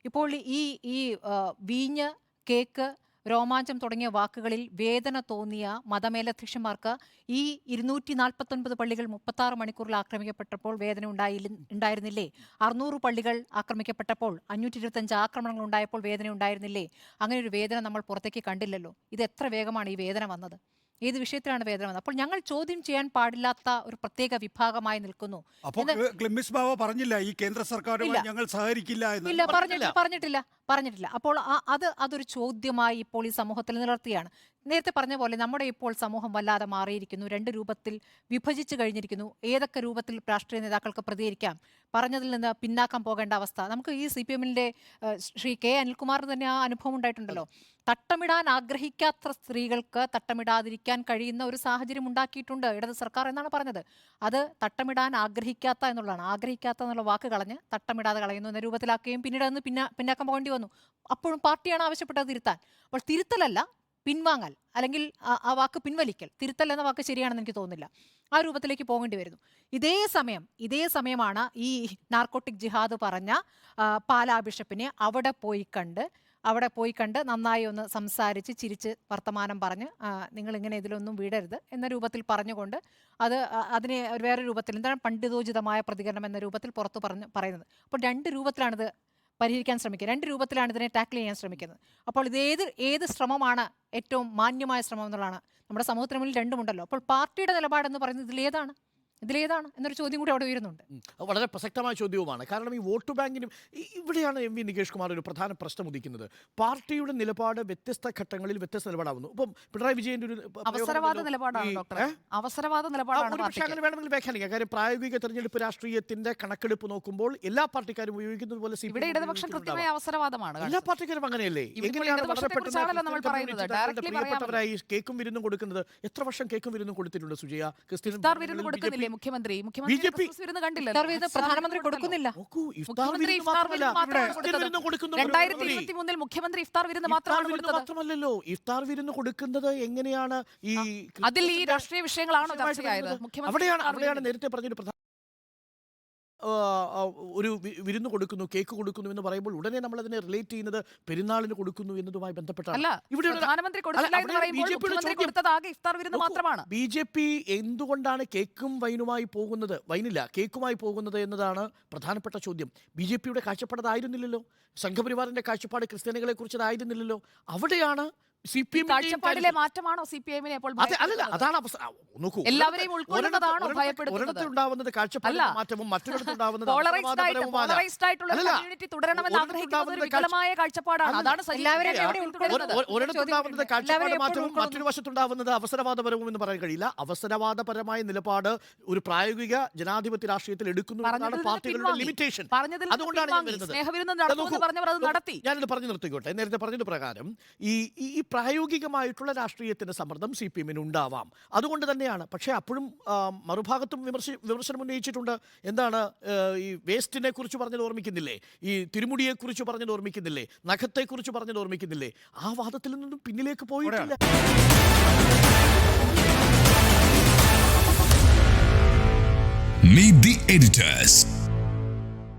ഇപ്പോൾ ഈ ഈ വീഞ്ഞ്, കേക്ക്, രോമാഞ്ചം തുടങ്ങിയ വാക്കുകളിൽ വേദന തോന്നിയ മതമേലധ്യക്ഷന്മാർക്ക് ഈ 249 പള്ളികൾ 36 മണിക്കൂറിൽ ആക്രമിക്കപ്പെട്ടപ്പോൾ വേദന ഉണ്ടായിരുന്നില്ലേ? 600 പള്ളികൾ ആക്രമിക്കപ്പെട്ടപ്പോൾ, 525 ആക്രമണങ്ങൾ ഉണ്ടായപ്പോൾ വേദന ഉണ്ടായിരുന്നില്ലേ? അങ്ങനെ ഒരു വേദന നമ്മൾ പുറത്തേക്ക് കണ്ടില്ലല്ലോ. ഇത് എത്ര വേഗമാണ് ഈ വേദന വന്നത്? ഏത് വിഷയത്തിലാണ് വേദന വന്നത്? അപ്പോൾ ഞങ്ങൾ ചോദ്യം ചെയ്യാൻ പാടില്ലാത്ത ഒരു പ്രത്യേക വിഭാഗമായി നിൽക്കുന്നു. അപ്പോൾ ക്ലെമിസ് ബാവ പറഞ്ഞില്ല ഈ കേന്ദ്ര സർക്കാരുമായി ഞങ്ങൾ സഹകരിക്കില്ല എന്ന്? ഇല്ല, പറഞ്ഞിട്ടില്ല. അപ്പോൾ അതൊരു ചോദ്യമായി ഇപ്പോൾ ഈ സമൂഹത്തിൽ നിലനിർത്തിയാണ്. നേരത്തെ പറഞ്ഞ പോലെ നമ്മുടെ ഇപ്പോൾ സമൂഹം വല്ലാതെ മാറിയിരിക്കുന്നു. 2 രൂപത്തിൽ വിഭജിച്ചു കഴിഞ്ഞിരിക്കുന്നു. ഏതൊക്കെ രൂപത്തിൽ രാഷ്ട്രീയ നേതാക്കൾക്ക് പ്രതികരിക്കാം, പറഞ്ഞതിൽ നിന്ന് പിന്നാക്കം പോകേണ്ട അവസ്ഥ. നമുക്ക് ഈ CPM-ന്റെ ശ്രീ കെ അനിൽകുമാറിന് തന്നെ ആ അനുഭവം ഉണ്ടായിട്ടുണ്ടല്ലോ. തട്ടമിടാൻ ആഗ്രഹിക്കാത്ത സ്ത്രീകൾക്ക് തട്ടമിടാതിരിക്കാൻ കഴിയുന്ന ഒരു സാഹചര്യം ഉണ്ടാക്കിയിട്ടുണ്ട് ഇടത് സർക്കാർ എന്നാണ് പറഞ്ഞത്. അത് തട്ടമിടാൻ ആഗ്രഹിക്കാത്ത എന്നുള്ളതാണ്. ആഗ്രഹിക്കാത്ത എന്നുള്ള വാക്ക് കളഞ്ഞ് തട്ടമിടാതെ കളയുന്നു എന്ന രൂപത്തിലാക്കുകയും പിന്നീട് അന്ന് പിന്നാക്കം പോകേണ്ടി വന്നു. അപ്പോഴും പാർട്ടിയാണ് ആവശ്യപ്പെട്ടത് തിരുത്താൻ. അപ്പോൾ തിരുത്തലല്ല, പിൻവാങ്ങൽ, അല്ലെങ്കിൽ ആ വാക്ക് പിൻവലിക്കൽ. തിരുത്തൽ എന്ന വാക്ക് ശരിയാണെന്ന് എനിക്ക് തോന്നുന്നില്ല. ആ രൂപത്തിലേക്ക് പോകേണ്ടി വരുന്നു. ഇതേ സമയമാണ് ഈ നാർക്കോട്ടിക് ജിഹാദ് പറഞ്ഞ പാലാ ബിഷപ്പിനെ അവിടെ പോയി കണ്ട് നന്നായി ഒന്ന് സംസാരിച്ച് ചിരിച്ച് വർത്തമാനം പറഞ്ഞ് നിങ്ങളിങ്ങനെ ഇതിലൊന്നും വീടരുത് എന്ന രൂപത്തിൽ പറഞ്ഞുകൊണ്ട് അതിനെ വേറെ രൂപത്തിൽ എന്താണ് പണ്ഡിതോചിതമായ പ്രതികരണം എന്ന രൂപത്തിൽ പുറത്തു പറയുന്നത്. അപ്പോൾ 2 രൂപത്തിലാണിത് പരിഹരിക്കാൻ ശ്രമിക്കുക, 2 രൂപത്തിലാണ് ഇതിനെ ടാക്കിൾ ചെയ്യാൻ ശ്രമിക്കുന്നത്. അപ്പോൾ ഏത് ശ്രമമാണ് ഏറ്റവും മാന്യമായ ശ്രമം എന്നുള്ളതാണ്. നമ്മുടെ സമൂഹത്തിന് മുന്നിൽ രണ്ടുമുണ്ടല്ലോ. അപ്പോൾ പാർട്ടിയുടെ നിലപാടെന്ന് പറയുന്നത് ഇതിലേതാണ് എന്നൊരു ചോദ്യം കൂടി അവിടെ ഉയരുന്നുണ്ട്. വളരെ പ്രസക്തമായ ചോദ്യവുമാണ്. കാരണം ഈ വോട്ട് ബാങ്കിനും ഇവിടെയാണ് MV നികേഷ് കുമാർ ഒരു പ്രധാന പ്രശ്നം ഉദിക്കുന്നത്. പാർട്ടിയുടെ നിലപാട് വ്യത്യസ്ത ഘട്ടങ്ങളിൽ വ്യത്യസ്ത നിലപാടാവുന്നു. ഇപ്പം പിണറായി വിജയന്റെ ഒരു അവസരവാദ നിലപാടാണ് അങ്ങനെ വേണമെങ്കിൽ വ്യാഖ്യാനിക്കാം. കാര്യം പ്രായോഗിക തെരഞ്ഞെടുപ്പ് രാഷ്ട്രീയത്തിന്റെ കണക്കെടുപ്പ് നോക്കുമ്പോൾ എല്ലാ പാർട്ടിക്കാരും ഉപയോഗിക്കുന്നത് പോലെ ഇവിടെ ഇടതുപക്ഷം കൃത്യമായ അവസരവാദമാണ്. എല്ലാ പാർട്ടിക്കാരും അങ്ങനെയല്ലേ? എങ്ങനെയാണ് പ്രിയപ്പെട്ടവരായി കേക്കും വിരുന്നും കൊടുക്കുന്നത്? എത്ര വർഷം കേക്കും വിരുന്നും കൊടുത്തിട്ടുണ്ട് സുജയ? ക്രിസ്ത്യൻ മുഖ്യമന്ത്രി പ്രധാനമന്ത്രി കൊടുക്കുന്നില്ല. 2023 മുഖ്യമന്ത്രി ഇഫ്താർ വിരുന്ന് മാത്രമല്ലല്ലോ. ഇഫ്താർ വിരുന്ന് കൊടുക്കുന്നത് എങ്ങനെയാണ്? അതിൽ ഈ രാഷ്ട്രീയ വിഷയങ്ങളാണോ ചർച്ചയായത്? അവിടെയാണ് നേരത്തെ പറഞ്ഞൊരു പ്രധാന ഒരു വിരുന്ന് കൊടുക്കുന്നു, കേക്ക് കൊടുക്കുന്നു എന്ന് പറയുമ്പോൾ ഉടനെ നമ്മൾ അതിനെ റിലേറ്റ് ചെയ്യുന്നത് പെരുന്നാളിന് കൊടുക്കുന്നു എന്നതുമായി ബന്ധപ്പെട്ടാണ്. BJP എന്തുകൊണ്ടാണ് കേക്കും വൈനുമായി പോകുന്നത്, കേക്കുമായി പോകുന്നത് എന്നതാണ് പ്രധാനപ്പെട്ട ചോദ്യം. BJP-യുടെ കാഴ്ചപ്പാടതായിരുന്നില്ലല്ലോ. സംഘപരിവാറിന്റെ കാഴ്ചപ്പാട് ക്രിസ്ത്യാനികളെ കുറിച്ചതായിരുന്നില്ലല്ലോ. അവിടെയാണ് കാഴ്ചപ്പാടിലെ മാറ്റമാണോ CPM-നെ അപ്പോൾ അതാണ് എല്ലാവരെയും ഉൾക്കൊള്ളുന്നതാണോ ഭയപ്പെടുന്നത്? ഒരിടത്തുണ്ടാവുന്നത് കാഴ്ചപ്പാടിലെ മാറ്റവും മറ്റൊരിടത്തുണ്ടാവുന്നത് ഒരിടത്തുണ്ടാവുന്നത് കാഴ്ചപ്പാട് മാറ്റവും മറ്റൊരു വശത്തുണ്ടാവുന്നത് അവസരവാദപരവും എന്ന് പറയാൻ കഴിയില്ല. അവസരവാദപരമായ നിലപാട് ഒരു പ്രായോഗിക ജനാധിപത്യ രാഷ്ട്രീയത്തിൽ എടുക്കുന്നു എന്നതാണ് പാർട്ടികളുടെ ലിമിറ്റേഷൻ. അതുകൊണ്ടാണ് ഞാൻ വരുന്നത്. ഞാനിത് പറഞ്ഞു നിർത്തിക്കോട്ടെ. നേരത്തെ പറഞ്ഞത് പ്രകാരം ഈ പ്രായോഗികമായിട്ടുള്ള രാഷ്ട്രീയത്തിന്റെ സമ്മർദ്ദം CPM-ന് ഉണ്ടാവാം. അതുകൊണ്ട് തന്നെയാണ്. പക്ഷേ അപ്പോഴും മറുഭാഗത്തും വിമർശനം ഉന്നയിച്ചിട്ടുണ്ട്. എന്താണ് ഈ വേസ്റ്റിനെ കുറിച്ച് പറഞ്ഞത് ഓർമ്മിക്കുന്നില്ലേ? ഈ തിരുമുടിയെ കുറിച്ച് പറഞ്ഞത് ഓർമ്മിക്കുന്നില്ലേ? നഖത്തെ കുറിച്ച് പറഞ്ഞത് ഓർമ്മിക്കുന്നില്ലേ? ആ വാദത്തിൽ നിന്നും പിന്നിലേക്ക് പോയിട്ടില്ല. Meet the editors.